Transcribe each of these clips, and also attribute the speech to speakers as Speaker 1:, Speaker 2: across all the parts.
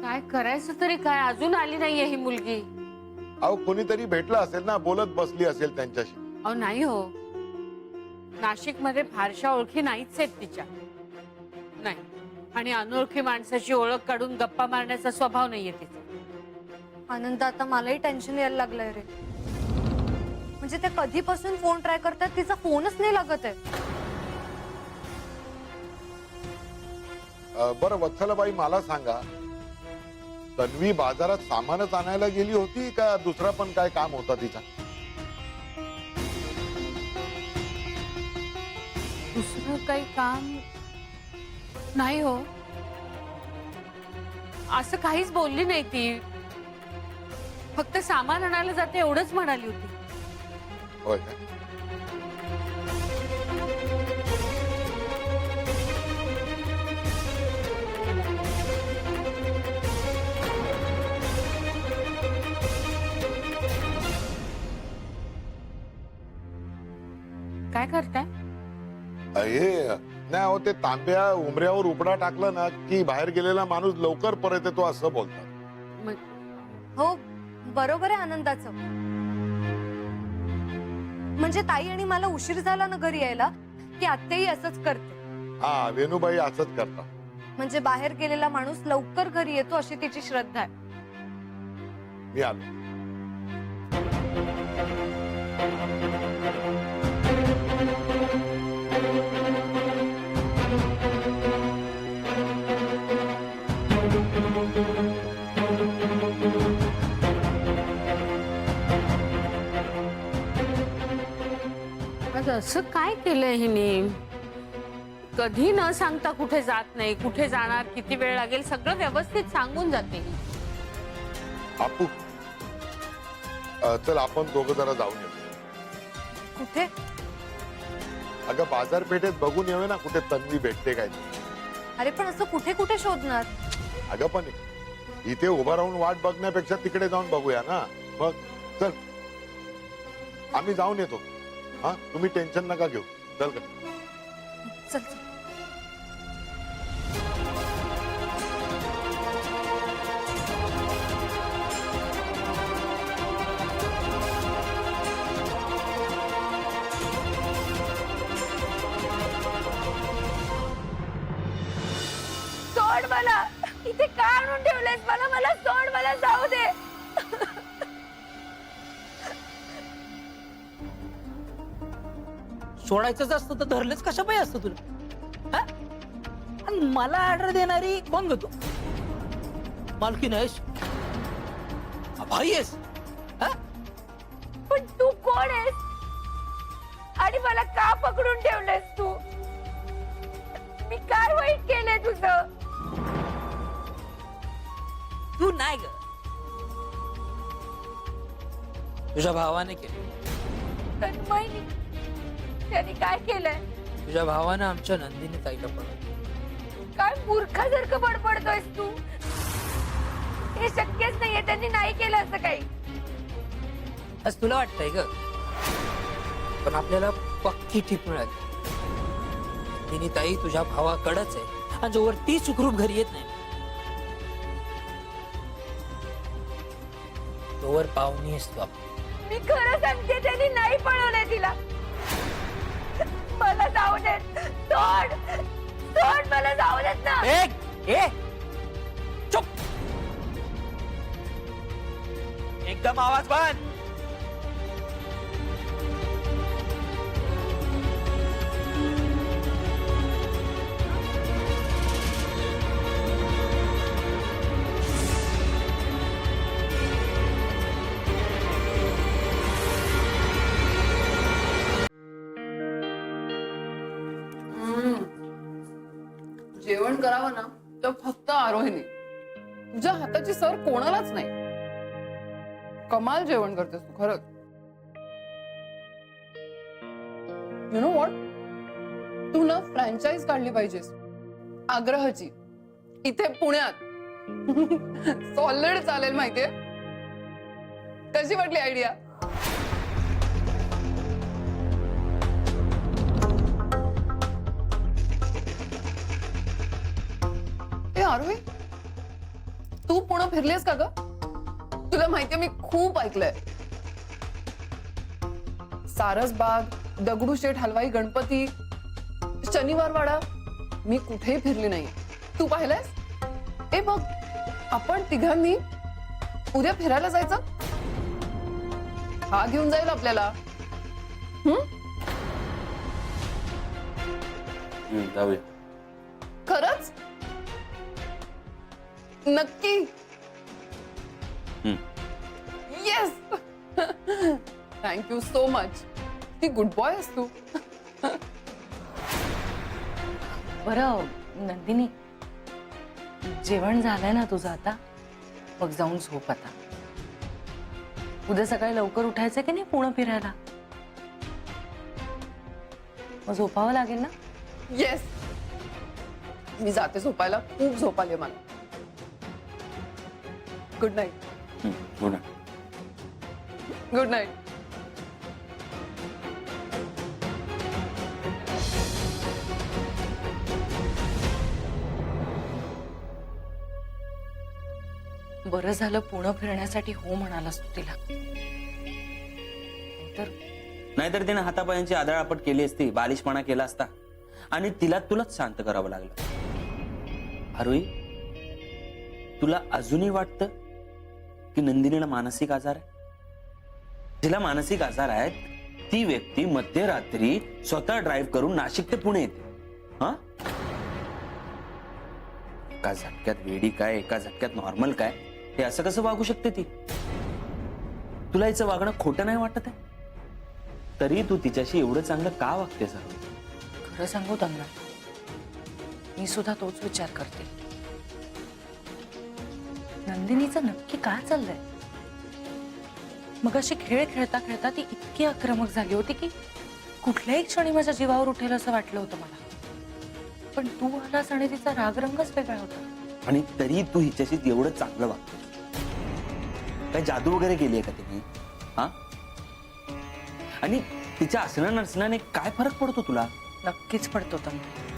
Speaker 1: काय करायचं तरी काय, अजून आली नाहीये ही मुलगी.
Speaker 2: अहो कोणीतरी भेटला असेल ना, बोलत बसली असेल त्यांच्याशी.
Speaker 1: अहो नाही हो, नाशिक मध्ये फारशा ओळखी नाहीच आहेत तिच्या. नाही, आणि अनोळखी माणसाची ओळख काढून गप्पा मारण्याचा स्वभाव नाहीये तिचा.
Speaker 3: आनंद, आता मलाही टेन्शन यायला लागलंय रे. म्हणजे ते कधीपासून फोन ट्राय करतात, तिचा फोनच नाही लागत आहे.
Speaker 2: बरं वत्सलाबाई, मला सांगा, तन्वी बाजारात सामानच आणायला गेली होती का दुसरा पण काय काम होता तिचा?
Speaker 1: दुसरं काही काम नाही हो, असं काहीच बोलली नाही ती. फक्त सामान आणायला जाते एवढंच म्हणाली होती.
Speaker 2: होय का?
Speaker 1: काय करताय?
Speaker 2: हे नाही हो, ते तांब्या उमऱ्यावर उपडा टाकला ना की बाहेर गेलेला माणूस लवकर परत येतो असं बोलतात.
Speaker 3: हो बरोबर आहे आनंदाचं. म्हणजे ताई आणि मला उशीर झाला ना घरी यायला की आत्याही असंच करते.
Speaker 2: हा, वेणूबाई असंच करतात.
Speaker 3: म्हणजे बाहेर गेलेला माणूस लवकर घरी येतो अशी तिची श्रद्धा आहे.
Speaker 2: मी आलो.
Speaker 1: आज असं काय केलंय हिने? कधी न सांगता कुठे जात नाही, कुठे जाणार, किती वेळ लागेल सगळं व्यवस्थित सांगून जाते.
Speaker 2: आपू, चल आपण दोघं जरा जाऊन येऊ.
Speaker 3: कुठे?
Speaker 2: अगं बाजारपेठेत बघून येऊया ना, कुठे तन्वी भेटते काय ते.
Speaker 3: अरे पण असं कुठे कुठे शोधणार?
Speaker 2: अगं पण इथे उभा राहून वाट बघण्यापेक्षा तिकडे जाऊन बघूया ना. मग चल, आम्ही जाऊन येतो. हा, तुम्ही टेन्शन नका घेऊ. चल का.
Speaker 3: चल चल.
Speaker 4: सोड मला, इथे का आणून ठेवलंयस मला? मला सोड, मला जाऊ दे.
Speaker 5: सोडायचंच असतं तर धरलंच कशा पाहिजे असतं तुला? हा? आणि मला ऑर्डर देणारी कोण ग तू? मालकीन आहेस? भाई आहेस? हा?
Speaker 4: पण तू कोण आहेस आणि मला का पकडून ठेवलंयस तू? मी काय वाईट केलंय तुझं?
Speaker 5: तू नाही ग, तुझ्या भावाने केलं.
Speaker 4: तन्मयनी, त्याने काय केलंय?
Speaker 5: तुझ्या भावानं आमच्या नंदिनी ताईला पळवलं.
Speaker 4: काय मूर्खासारखं बडबडतोयस तू? हे शक्यच नाहीये, त्यांनी नाही केलं असं काही.
Speaker 5: आज तुला वाटतंय ग, पण आपल्याला पक्की टीप मिळाली. नंदिनी ताई तुझ्या भावाकडच आहे आणि जोवर ती सुखरूप घरी येत नाही तोवर पाहुणी असतो आपण.
Speaker 4: मी खरं सांगते, त्यांनी नाही पळवलंय तिला. मला जाऊ देत. सोड, सोड, मला जाऊ देत ना.
Speaker 5: चुप, एकदम आवाज बंद.
Speaker 6: जेवण करावं ना तर फक्त आरोहीने. तुझ्या हाताची सर कोणालाच नाही. कमाल जेवण करतेस तू खरंच. यु नो व्हॉट, तू ना फ्रँचाईज काढली पाहिजेस आग्रहाची, इथे पुण्यात. सॉलिड चालेल माहितीये. कशी वाटली आयडिया? आरोही, तू पुणे फिरलीस का ग? तुला माहितीये मी खूप ऐकलंय. सारसबाग, दगडूशेठ हलवाई गणपती, शनिवारवाडा, मी कुठेही फिरली नाही. तू पाहिलंयस? ए बघ, आपण तिघांनी उद्या फिरायला जायचं. हा घेऊन जाईल आपल्याला.
Speaker 7: जाऊया.
Speaker 6: खरंच? नक्की? येस. Thank you so much. ती गुड बॉय आहेस तू.
Speaker 8: बरं नंदिनी, जेवण झालंय ना तुझं आता? मग जाऊन झोप आता. उद्या सकाळी लवकर उठायचं की नाही पुणे फिरायला? मग झोपावं लागेल ना?
Speaker 6: येस. मी जाते झोपायला. खूप झोप आली मला. Good night.
Speaker 7: हो ना.
Speaker 6: Good night.
Speaker 8: बरं झालं पुणे फिरण्यासाठी हो म्हणालास तू तिला. तर
Speaker 7: नाहीतर तिने हातापायांची आदळापट केली असती, बालिशपणा केला असता आणि तिला तुलाच शांत करावं लागलं. आरोही, तुला अजूनही वाटतं की नंदिनीला मानसिक आजार आहे? तिला मानसिक आजार आहे ती व्यक्ती मध्यरात्री स्वतः ड्राईव्ह करून नाशिक ते पुणे येते. हा, एका झटक्यात वेडी काय, एका झटक्यात नॉर्मल काय, हे असं कसं वागू शकते ती? तुला हिचं वागणं खोटं नाही वाटत आहे? तरी तू तिच्याशी एवढं चांगलं का वागतेस?
Speaker 8: खरं सांगू तन्मय, मी सुद्धा तोच विचार करते. नंदिनीचं नक्की काय चाललंय? मग अशी खेळ खेळता खेळता ती इतकी आक्रमक झाली होती की कुठल्याही क्षणी माझ्या जीवावर उठेल असं वाटलं होतं मला. पण तू आलास आणि तिचा रागरंगच वेगळा होता.
Speaker 7: आणि तरी तू हिच्याशी एवढं चांगलं वागतो. काय जादू वगैरे केली आहे का तिने? हा, आणि तिच्या असणं नसण्याने काय फरक पडतो तुला?
Speaker 8: नक्कीच पडतो तन्मय.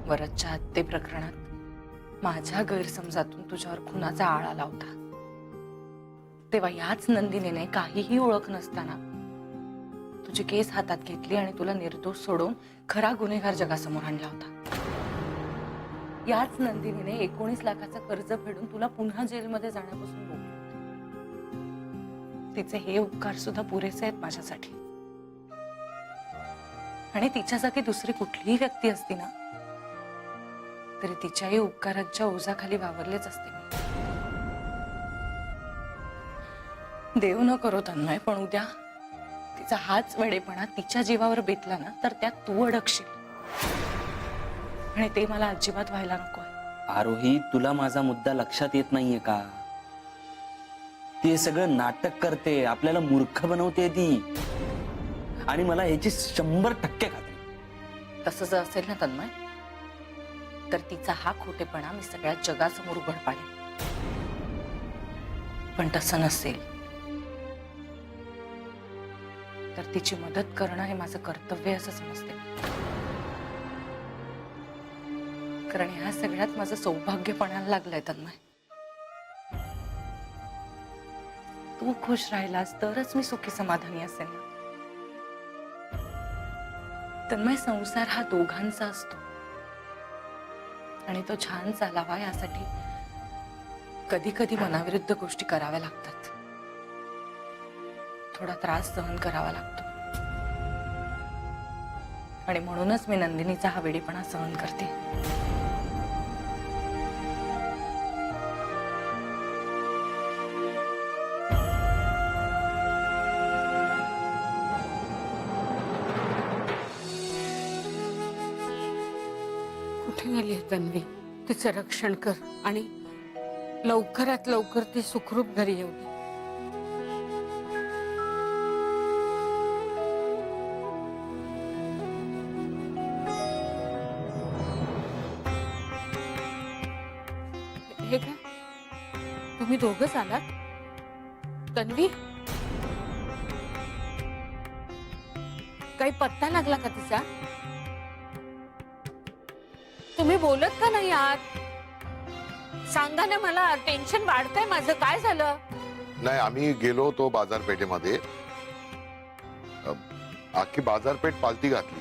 Speaker 8: वरदच्या हत्ये प्रकरणात माझ्या गैरसमजातून तुझ्यावर खुनाचा आळ आला होता. तेव्हा याच नंदिनीने काहीही ओळख नसताना तुझी केस हातात घेतली आणि तुला निर्दोष सोडून खरा गुन्हेगार जगासमोर आणला होता. याच नंदिनीने 19 लाखाचं कर्ज फेडून तुला पुन्हा जेलमध्ये जाण्यापासून रोखलं. तिचे हे उपकार सुद्धा पुरेसे आहेत माझ्यासाठी. आणि तिच्या जागी दुसरी कुठलीही व्यक्ती असती ना तरी तिच्याही उपकारांच्या ओझाखाली वावरलेच असते मी. देव न करो तन्मय, पण उद्या तिचा हाच वेडेपणा तिच्या जीवावर बेतला ना तर त्यात तू अडकशील आणि ते मला अजिबात व्हायला नकोय.
Speaker 7: आरोही, तुला माझा मुद्दा लक्षात येत नाहीये का? ती हे सगळं नाटक करते, आपल्याला मूर्ख बनवते ती. आणि मला ह्याची 100% खात्री.
Speaker 8: तसं जर असेल ना तन्मय तर तिचा हा खोटेपणा मी सगळ्या जगासमोर उघड पाडेन. पण तसं नसेल तर तिची मदत करणं हे माझं कर्तव्य असं समजते. कारण ह्या सगळ्यात माझं सौभाग्य पणाला लागलंय तन्मय. तू खुश राहिलास तरच मी सुखी समाधानी असेल ना. तन्मय, संसार हा दोघांचा असतो आणि तो छान चालावा यासाठी कधी कधी मनाविरुद्ध गोष्टी कराव्या लागतात. थोडा त्रास सहन करावा लागतो आणि म्हणूनच मी नंदिनीचा हा वेडीपणा सहन करते.
Speaker 1: कुठे गेली तन्वी? तिचं रक्षण कर आणि लवकरात लवकर ती सुखरूप घरी येऊ दे. हे काय, तुम्ही दोघंच आलात? तन्वी, काही पत्ता लागला का तिचा? तुम्ही बोलत का नाही आहात? सांगा ना मला, टेन्शन वाढतंय माझं. काय झालं?
Speaker 2: नाही, आम्ही गेलो होतो बाजारपेठेमध्ये. अख्खी बाजारपेठ पालती घातली.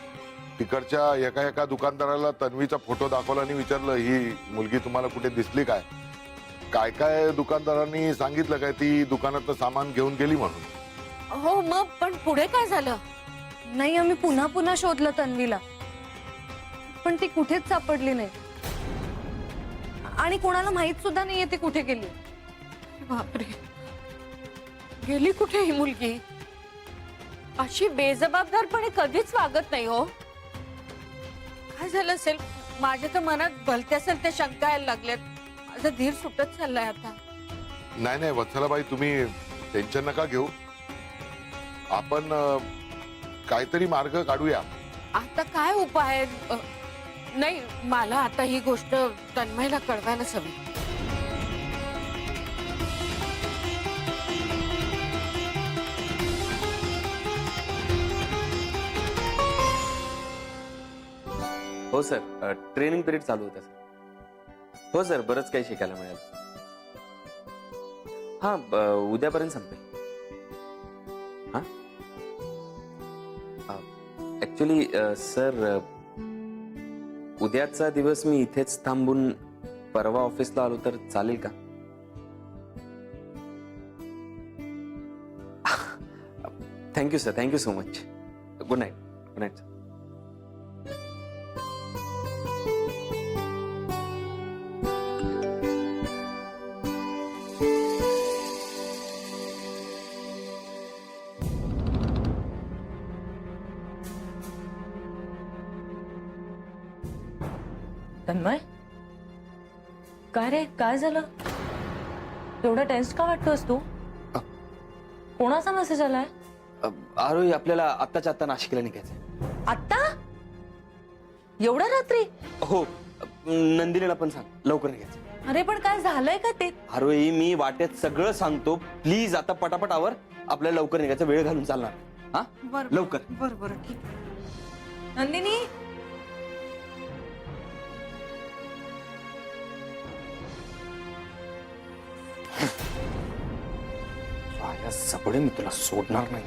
Speaker 2: तिकडच्या एका दुकानदाराला तन्वीचा फोटो दाखवला आणि विचारलं, ही मुलगी तुम्हाला कुठे दिसली काय? काय काय दुकानदारांनी सांगितलं काय ती दुकानातलं सामान घेऊन गेली म्हणून.
Speaker 1: हो, मग पण पुढे काय झालं?
Speaker 3: नाही, आम्ही पुन्हा पुन्हा शोधलं तन्वीला, पण ती कुठेच सापडली नाही आणि कोणाला माहित सुद्धा नाहीये ती कुठे गेली.
Speaker 1: बापरे, गेली कुठे ही मुलगी? अशी बेजबाबदारपणे कधीच वागत नाही हो. काय झालं असेल? माझ्या तर मनात भलत्या सलत्या शंका यायला लागल्यात. माझा धीर सुटत चाललाय आता.
Speaker 2: नाही नाही वत्सलाबाई, तुम्ही टेन्शन नका घेऊ. आपण काहीतरी मार्ग काढूया.
Speaker 1: आता काय उपाय आहे? नाही, मला आता ही गोष्ट तन्मयला कळवायलाच हवी.
Speaker 7: हो सर, ट्रेनिंग पिरियड चालू होता सर. हो सर, बरंच काही शिकायला मिळालं. हा, उद्यापर्यंत संपेल. हा, ऍक्च्युली सर, उद्याचा दिवस मी इथेच थांबून परवा ऑफिसला आलो तर चालेल का? Thank you sir, thank you so much. Good night. Good night sir.
Speaker 8: Tanmay, काय रे, काय झालं? एवढा टेन्स का वाटतोस तू? कोणाचा मेसेज आलाय?
Speaker 7: आरोही, आपल्याला आत्ताच्या आत्ता नाशिकला निघायचंय.
Speaker 8: आत्ता? एवढ्या रात्री?
Speaker 7: हो, नंदिनीला पण सांग, लवकर निघायचं.
Speaker 8: अरे पण काय झालंय का ते?
Speaker 7: आरोही, मी वाटेत सगळं सांगतो. प्लीज आता पटापट आवर. आपल्याला लवकर निघायचं, वेळ घालून चालणार. हा, लवकर.
Speaker 1: बरं ठीक.
Speaker 8: नंदिनी,
Speaker 7: राया सबडे, मी तुला सोडणार नाही.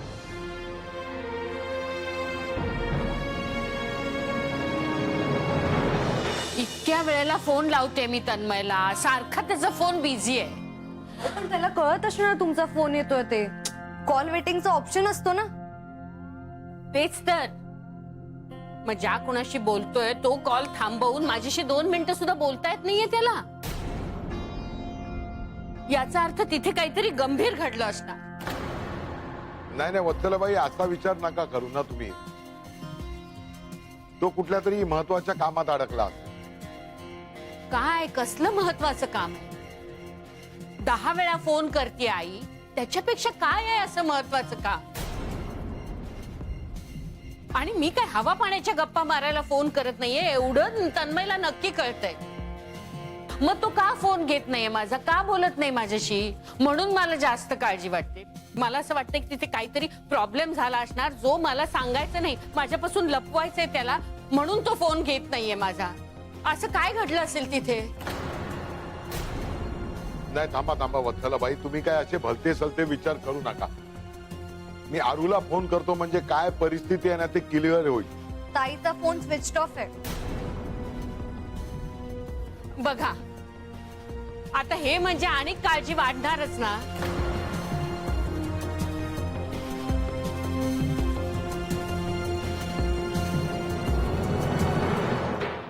Speaker 1: इतक्या वेळेला फोन लावते मी तन्मयला, सारखा त्याचा फोन बिझी आहे.
Speaker 3: पण त्याला कळत असणार तुमचा फोन येतोय ते. कॉल वेटिंगचा ऑप्शन असतो ना.
Speaker 1: तेच तर. मग ज्या कुणाशी बोलतोय तो कॉल थांबवून माझ्याशी 2 मिनिटं सुद्धा बोलता येत नाहीये त्याला. याचा अर्थ तिथे काहीतरी गंभीर घडलं असणार.
Speaker 2: नाही नाही वत्सलाबाई, असा विचार नका करू ना तुम्ही. तो कुठल्या तरी महत्वाच्या कामात अडकला असेल.
Speaker 1: काय, कसलं महत्वाचं काम आहे? 10 वेळा फोन करते आई, त्याच्यापेक्षा काय आहे असं महत्वाचं काम? आणि मी काय हवा पाण्याच्या गप्पा मारायला फोन करत नाहीये, एवढं तन्मयला नक्की कळतंय. मग तो का फोन घेत नाहीये माझा, का बोलत नाही माझ्याशी? म्हणून मला जास्त काळजी वाटते. मला असं वाटतं की तिथे काहीतरी प्रॉब्लेम झाला असणार, जो मला सांगायचं नाही, माझ्यापासून लपवायचंय त्याला, म्हणून तो फोन घेत नाहीये माझा. असं काय घडलं असेल तिथे?
Speaker 2: नाही, थांबा थांबा वत्सलाबाई, तुम्ही काय असे भलते सलते विचार करू नका. मी आरूला फोन करतो म्हणजे काय परिस्थिती आहे ना ते क्लिअर होईल.
Speaker 3: ताईचा फोन स्विच ऑफ आहे.
Speaker 1: बघा, आता हे म्हणजे आणि काळजी वाढणारच ना.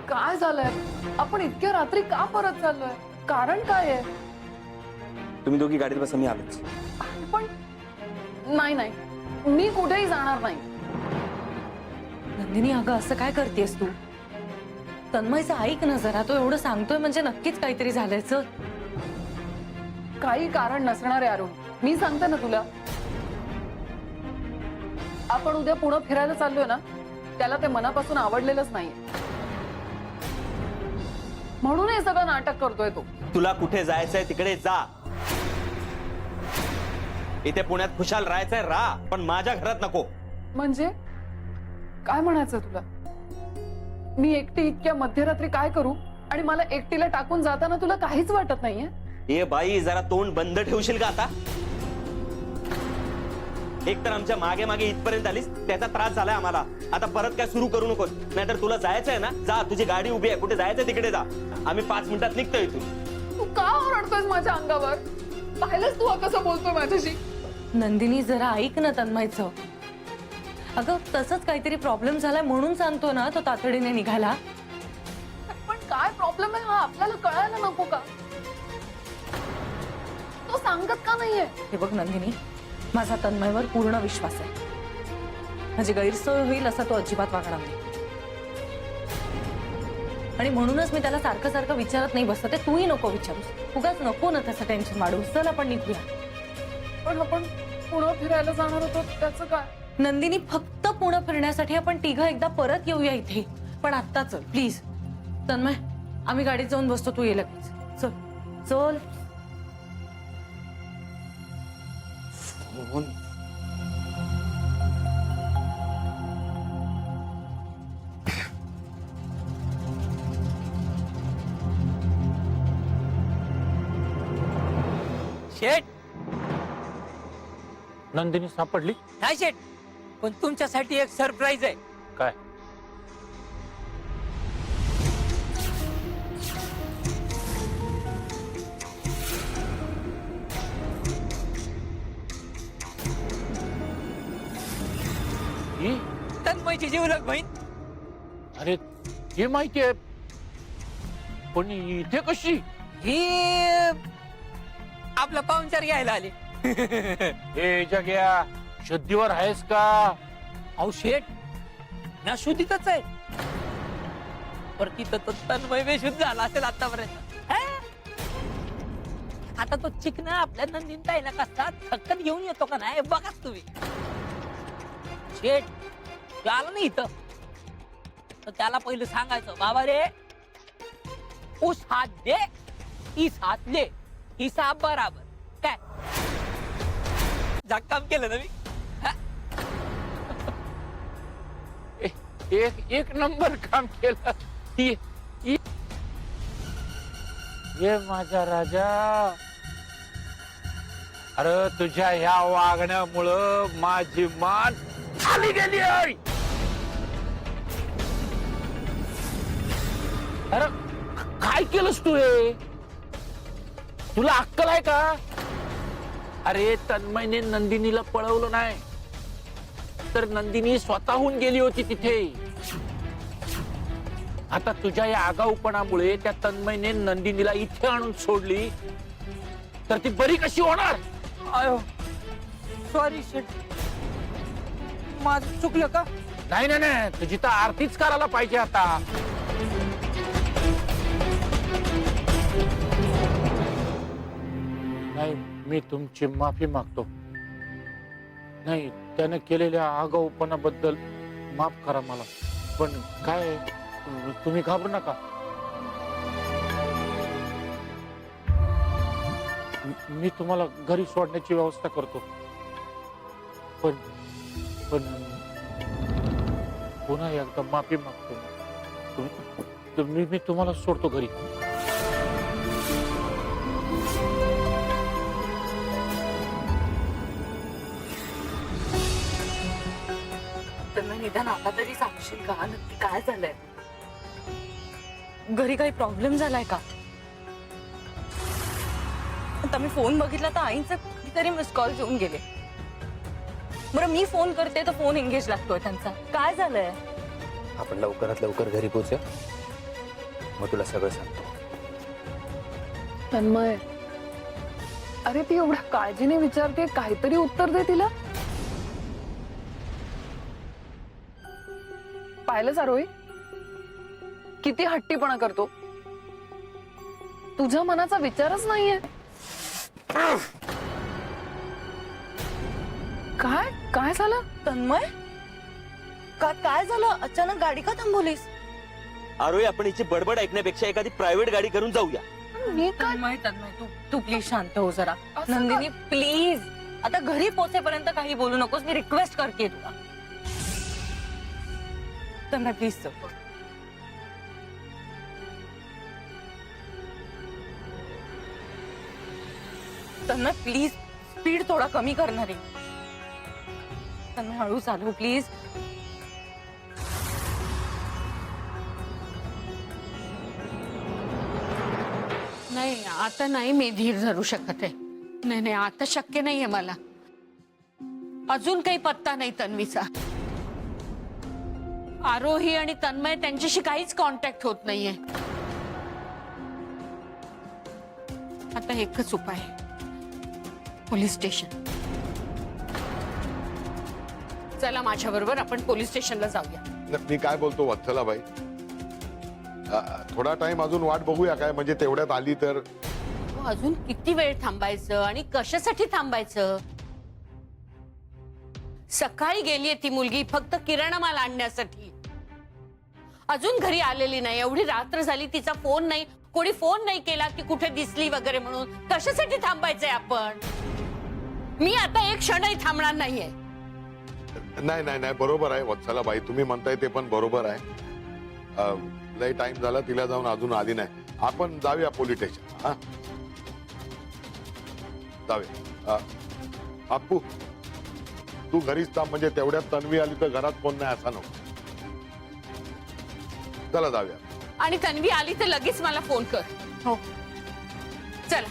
Speaker 6: काय झालंय? आपण इतक्या रात्री का परत चाललोय? कारण काय आहे?
Speaker 7: तुम्ही दोघी गाडीत बसा, मी आलोच.
Speaker 6: पण नाही नाही, मी कुठेही जाणार नाही.
Speaker 8: नंदिनी, अगं असं काय करतेस तू? तन्मयचं ऐक ना जरा, तो एवढं सांगतोय म्हणजे नक्कीच काहीतरी झालंय. चल.
Speaker 6: काही कारण नसणार आहे अरुण, मी सांगते ना तुला. आपण उद्या पुणे फिरायला चाललोय ना, त्याला ते मनापासून आवडलेलंच नाही, म्हणून हे सगळं नाटक करतोय तो.
Speaker 7: तुला कुठे जायचंय तिकडे जा. इथे पुण्यात खुशाल राहायचंय राहा, पण माझ्या घरात नको.
Speaker 6: म्हणजे काय म्हणायचं तुला? मी एकटी इतक्या मध्यरात्री काय करू आणि मला एकटीला टाकून जाताना तुला काहीच वाटत नाहीये?
Speaker 7: ए बाई, जरा तोंड बंद ठेवशील का आता? एक तर आमच्या मागे मागे इथपर्यंत आलीस, त्याचा त्रास झालाय आम्हाला. आता परत काय सुरू करू नकोस, नाहीतर तुला जायचं आहे ना, जा, तुझी गाडी उभी आहे, कुठे जायचं तिकडे जा. आम्ही 5 मिनिटात निघतो इथून.
Speaker 6: तू का ओरडतोयस माझ्या अंगावर? पाहिलंच तू कसं बोलतोय माझ्याशी?
Speaker 8: नंदिनी जरा ऐक ना तन्मयचं. अगं तसंच काहीतरी प्रॉब्लेम झालाय म्हणून सांगतो ना तो तातडीने निघाला.
Speaker 6: पण काय प्रॉब्लेम आहे हा आपल्याला कळायला नको का? तो सांगत का नाहीये?
Speaker 8: हे बघ नंदिनी, माझा तन्मयवर पूर्ण विश्वास आहे. माझी गैरसोय होईल असा तो अजिबात वागणार नाही. आणि म्हणूनच मी त्याला सारखं सारखं विचारत नाही बसत आहे. तूही नको विचारूस, उगाच नको ना तसं टेन्शन वाढू. चल आपण निघूया.
Speaker 6: पण आपण पुढं फिरायला जाणार होतो, त्याचं काय?
Speaker 8: नंदिनी, फक्त पुणे फिरण्यासाठी आपण तिघं एकदा परत येऊया इथे. पण आत्ता चल प्लीज. तन्मय, आम्ही गाडीत जाऊन बसतो, तू ये लगेच. चल चल.
Speaker 5: शेठ
Speaker 9: नंदिनी सापडली?
Speaker 5: नाही शेठ, पण तुमच्यासाठी एक सरप्राईज आहे.
Speaker 9: काय? ही?
Speaker 5: तन्मयची जीवलग बहीण.
Speaker 9: अरे हे माहिती आहे, पण इथे कशी?
Speaker 5: ही आपला पाहुणचार घ्यायला आली.
Speaker 9: हे जग्या, शुद्धीवर आहेस का?
Speaker 5: अहो शेठ, ना शुद्धीतच आहे. पर तिथं तो तन्मय बेशुद्ध झाला असेल आतापर्यंत. आता तो चिकना आपल्या नंदीन ताईला कसा थक्कत घेऊन येतो का नाही बघाच तुम्ही. शेठ तो आला नाही इथं, तर त्याला पहिलं सांगायचं, बाबा रे उस हात दे, इस हात ले, हिसाब बराबर. काय काम केलं ना मी?
Speaker 9: एक नंबर काम केलं. ये माझा राजा. अरे तुझ्या ह्या वागण्यामुळं माझी मान खाली गेली आहे. अरे काय केलंस तू हे? तुला अक्कल आहे का? अरे तन्मयने नंदिनीला पळवलं नाही, तर नंदिनी स्वतःहून गेली होती तिथे. आता तुझ्या या आगाऊपणामुळे त्या तन्मयने नंदिनीला इथे आणून सोडली, तर ती बरी कशी होणार?
Speaker 5: अयो सॉरी शेठ, माझं चुकलं का?
Speaker 9: नाही नाही नाही, तुझी तर आरतीच करायला पाहिजे आता. नाही, मी तुमची माफी मागतो. नाही, त्याने केलेल्या आगाऊपणाबद्दल माफ करा मला. पण काय, तुम्ही घाबरू नका. मी तुम्हाला घरी सोडण्याची व्यवस्था करतो. पण पुन्हा एकदा माफी मागतो. मी तुम्हाला सोडतो घरी.
Speaker 8: निदान आता तरी सांगशील का नक्की काय झालंय? घरी काही प्रॉब्लेम झालाय का? आता मी फोन बघितला तर आईंचे कितीतरी मिस कॉल येऊन गेले. बरं मी फोन करते तर फोन एंगेज लागतोय त्यांचा. काय झालंय?
Speaker 10: आपण लवकरात लवकर घरी पोहोचूया, मग तुला सगळं सांगतो.
Speaker 6: तन्मय, अरे ती एवढ्या काळजीने विचारते, काहीतरी उत्तर दे तिला. पाहिलं सारोई किती हट्टीपणा करतो. तुझ्या मनाचा विचारच नाहीये. काय काय झालं
Speaker 8: तन्मय? काय झालं? अचानक गाडी का थांबवलीस?
Speaker 7: आरोही, आपण हिची बडबड ऐकण्यापेक्षा एखादी प्रायव्हेट गाडी करून जाऊया.
Speaker 6: मी काय?
Speaker 8: तन्मय तू प्लीज शांत हो जरा. नंदिनी प्लीज, आता घरी पोहोचेपर्यंत काही बोलू नकोस. मी रिक्वेस्ट करते तुला. तन्मय प्लीज चल. तन्मय प्लीज स्पीड थोडा कमी करणार आहे. तन्मय हळू चालू प्लीज.
Speaker 1: नाही आता नाही मी धीर धरू शकत आहे. नाही नाही आता शक्य नाहीये मला. अजून काही पत्ता नाही तन्वीचा. आरोही आणि तन्मय त्यांच्याशी काहीच कॉन्टॅक्ट होत नाहीये. आता एकच उपाय, पोलीस स्टेशन. चला माझ्या बरोबर आपण पोलीस स्टेशनला जाऊया.
Speaker 2: मी काय बोलतो वत्सलाबाई, थोडा टाइम अजून वाट बघूया काय, म्हणजे तेवढ्यात आली तर.
Speaker 1: अजून किती वेळ थांबायचं आणि कशासाठी थांबायचं? सकाळी गेलीये ती मुलगी फक्त किराणा माल आणण्यासाठी. अजून घरी आलेली नाही. एवढी रात्र झाली, तिचा फोन नाही, कोणी फोन नाही केला की कुठे दिसली वगैरे म्हणून. कशासाठी थांबायचंय आपण? मी आता एक क्षणही थांबणार नाहीये.
Speaker 2: नाही नाही नाही बरोबर आहे वत्सलाबाई, तुम्ही म्हणताय ते पण बरोबर आहे. लय टाइम झाला, तिला जाऊन अजून आली नाही. आपण जाऊया पोलीस स्टेशन. हा जाऊया. अप्पू तू घरीच थांब, म्हणजे तेवढ्यात तन्वी आली तर घरात कोण नाही असा नको. चला जाऊया.
Speaker 1: आणि तन्वी आली तर लगेच मला फोन कर.
Speaker 3: हो
Speaker 1: चला.